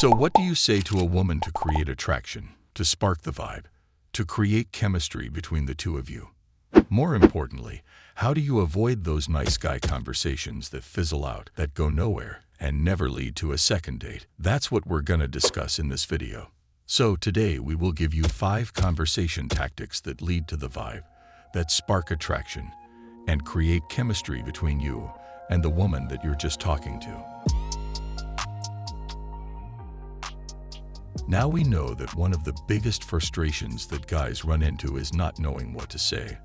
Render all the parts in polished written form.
So what do you say to a woman to create attraction, to spark the vibe, to create chemistry between the two of you? More importantly, how do you avoid those nice guy conversations that fizzle out, that go nowhere, and never lead to a second date? That's what we're gonna discuss in this video. So today we will give you 5 conversation tactics that lead to the vibe, that spark attraction, and create chemistry between you and the woman that you're just talking to. Now we know that one of the biggest frustrations that guys run into is not knowing what to say,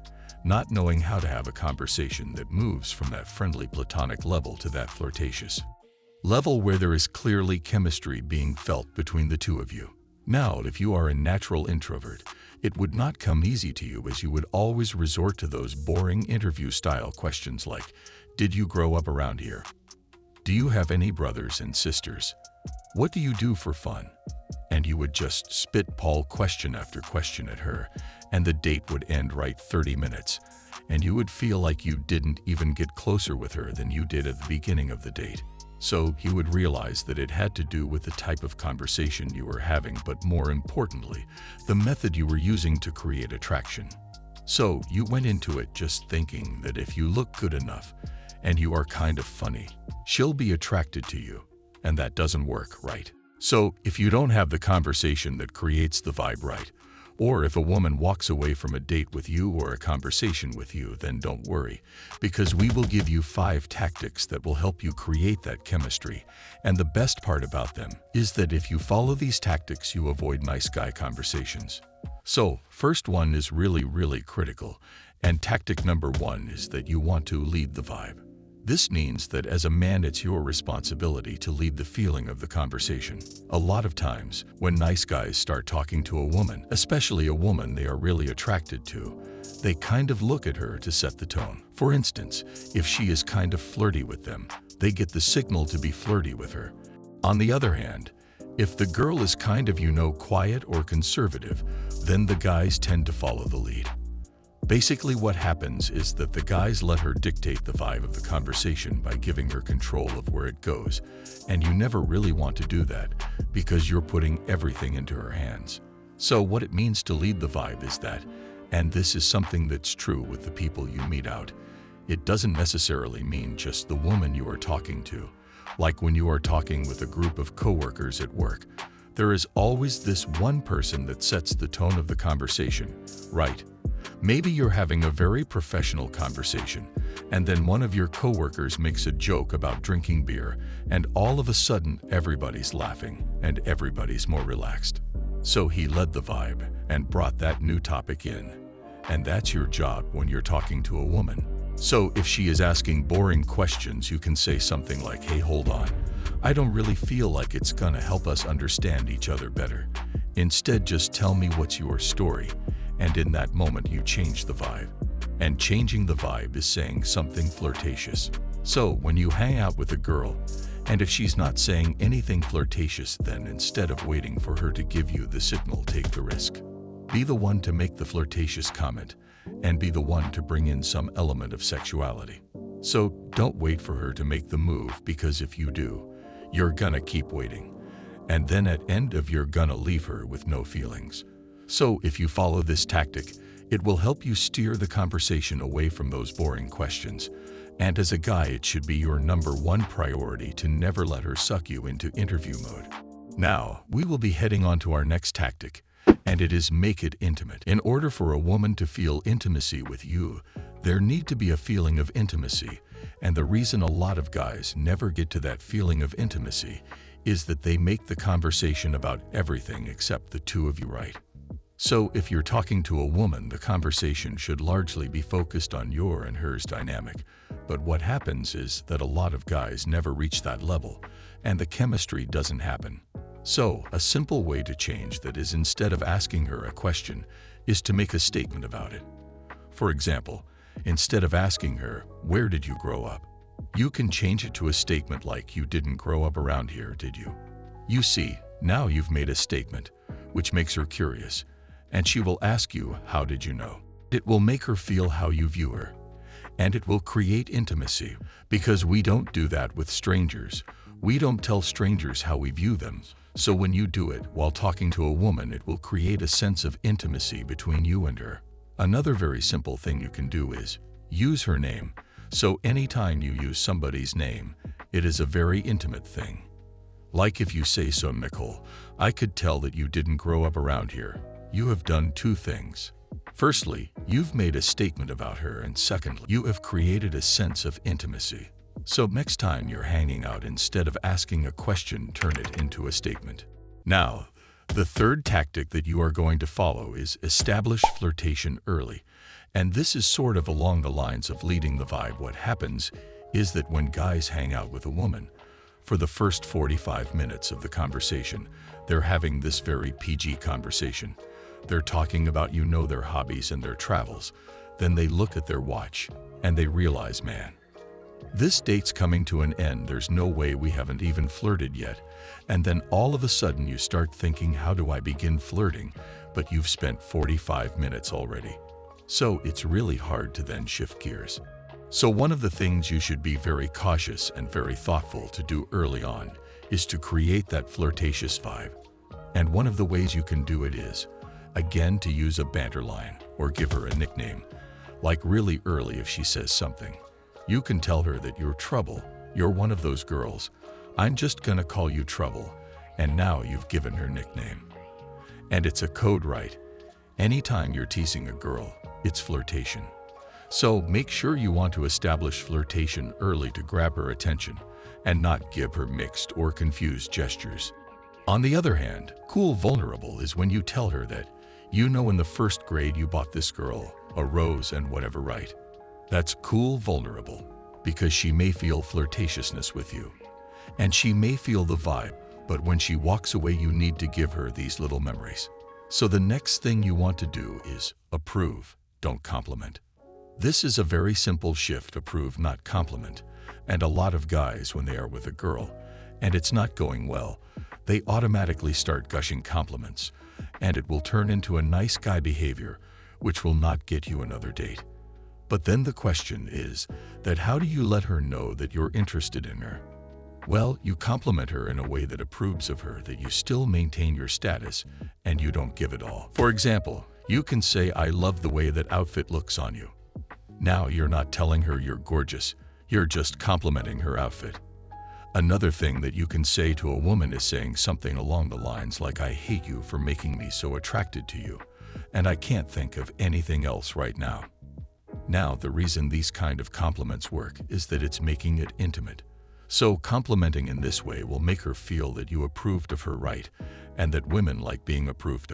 not knowing how to have a conversation that moves from that friendly platonic level to that flirtatious level where there is clearly chemistry being felt between the two of you. Now, if you are a natural introvert, it would not come easy to you, as you would always resort to those boring interview-style questions like, did you grow up around here? Do you have any brothers and sisters? What do you do for fun? And you would just spitball question after question at her, and the date would end right 30 minutes, and you would feel like you didn't even get closer with her than you did at the beginning of the date. So you would realize that it had to do with the type of conversation you were having, but more importantly, the method you were using to create attraction. So you went into it just thinking that if you look good enough and you are kind of funny, she'll be attracted to you, and that doesn't work, right? So if you don't have the conversation that creates the vibe right, or if a woman walks away from a date with you or a conversation with you, then don't worry, because we will give you 5 tactics that will help you create that chemistry. And the best part about them is that if you follow these tactics, you avoid nice guy conversations. So, first one is really critical, and tactic number 1 is that you want to lead the vibe. This means that as a man, it's your responsibility to lead the feeling of the conversation. A lot of times, when nice guys start talking to a woman, especially a woman they are really attracted to, they kind of look at her to set the tone. For instance, if she is kind of flirty with them, they get the signal to be flirty with her. On the other hand, if the girl is kind of, quiet or conservative, then the guys tend to follow the lead. Basically, what happens is that the guys let her dictate the vibe of the conversation by giving her control of where it goes, and you never really want to do that because you're putting everything into her hands. So what it means to lead the vibe is that, and this is something that's true with the people you meet out, it doesn't necessarily mean just the woman you are talking to. Like when you are talking with a group of coworkers at work, there is always this one person that sets the tone of the conversation, right? Maybe you're having a very professional conversation, and then one of your coworkers makes a joke about drinking beer, and all of a sudden everybody's laughing and everybody's more relaxed. So he led the vibe and brought that new topic in. And that's your job when you're talking to a woman. So if she is asking boring questions, you can say something like, hey, hold on, I don't really feel like it's gonna help us understand each other better. Instead, just tell me what's your story. And in that moment, you change the vibe. And changing the vibe is saying something flirtatious. So when you hang out with a girl, and if she's not saying anything flirtatious, then instead of waiting for her to give you the signal, take the risk. Be the one to make the flirtatious comment, and be the one to bring in some element of sexuality. So don't wait for her to make the move, because if you do, you're gonna keep waiting. And then at end of you're gonna leave her with no feelings. So if you follow this tactic, it will help you steer the conversation away from those boring questions. And as a guy, it should be your number 1 priority to never let her suck you into interview mode. Now, we will be heading on to our next tactic, and it is make it intimate. In order for a woman to feel intimacy with you, there need to be a feeling of intimacy. And the reason a lot of guys never get to that feeling of intimacy is that they make the conversation about everything except the two of you, right? So if you're talking to a woman, the conversation should largely be focused on your and hers dynamic. But what happens is that a lot of guys never reach that level, and the chemistry doesn't happen. So a simple way to change that is, instead of asking her a question, is to make a statement about it. For example, instead of asking her, where did you grow up? You can change it to a statement like, you didn't grow up around here, did you? You see, now you've made a statement, which makes her curious. And she will ask you, how did you know? It will make her feel how you view her. And it will create intimacy, because we don't do that with strangers. We don't tell strangers how we view them. So when you do it while talking to a woman, it will create a sense of intimacy between you and her. Another very simple thing you can do is use her name. So anytime you use somebody's name, it is a very intimate thing. Like if you say, "So Nicole, I could tell that you didn't grow up around here." You have done two things. Firstly, you've made a statement about her, and secondly, you have created a sense of intimacy. So next time you're hanging out, instead of asking a question, turn it into a statement. Now, the third tactic that you are going to follow is establish flirtation early. And this is sort of along the lines of leading the vibe. What happens is that when guys hang out with a woman, for the first 45 minutes of the conversation, they're having this very PG conversation. They're talking about, their hobbies and their travels. Then they look at their watch and they realize, man, this date's coming to an end. There's no way we haven't even flirted yet. And then all of a sudden you start thinking, how do I begin flirting? But you've spent 45 minutes already. So it's really hard to then shift gears. So one of the things you should be very cautious and very thoughtful to do early on is to create that flirtatious vibe. And one of the ways you can do it is, again, to use a banter line or give her a nickname. Like really early, if she says something, you can tell her that you're Trouble. You're one of those girls. I'm just gonna call you Trouble. And now you've given her nickname. And it's a code, right? Anytime you're teasing a girl, it's flirtation. So make sure you want to establish flirtation early to grab her attention and not give her mixed or confused gestures. On the other hand, cool vulnerable is when you tell her that, in the first grade you bought this girl a rose and whatever, right? That's cool vulnerable, because she may feel flirtatiousness with you, and she may feel the vibe, but when she walks away, you need to give her these little memories. So the next thing you want to do is approve, don't compliment. This is a very simple shift: approve, not compliment. And a lot of guys, when they are with a girl and it's not going well, they automatically start gushing compliments, and it will turn into a nice guy behavior, which will not get you another date. But then the question is that how do you let her know that you're interested in her? Well, you compliment her in a way that approves of her, that you still maintain your status and you don't give it all. For example, you can say, "I love the way that outfit looks on you." Now you're not telling her you're gorgeous, you're just complimenting her outfit. Another thing that you can say to a woman is saying something along the lines like, "I hate you for making me so attracted to you, and I can't think of anything else right now." Now, the reason these kind of compliments work is that it's making it intimate. So complimenting in this way will make her feel that you approved of her, right? And that women like being approved of.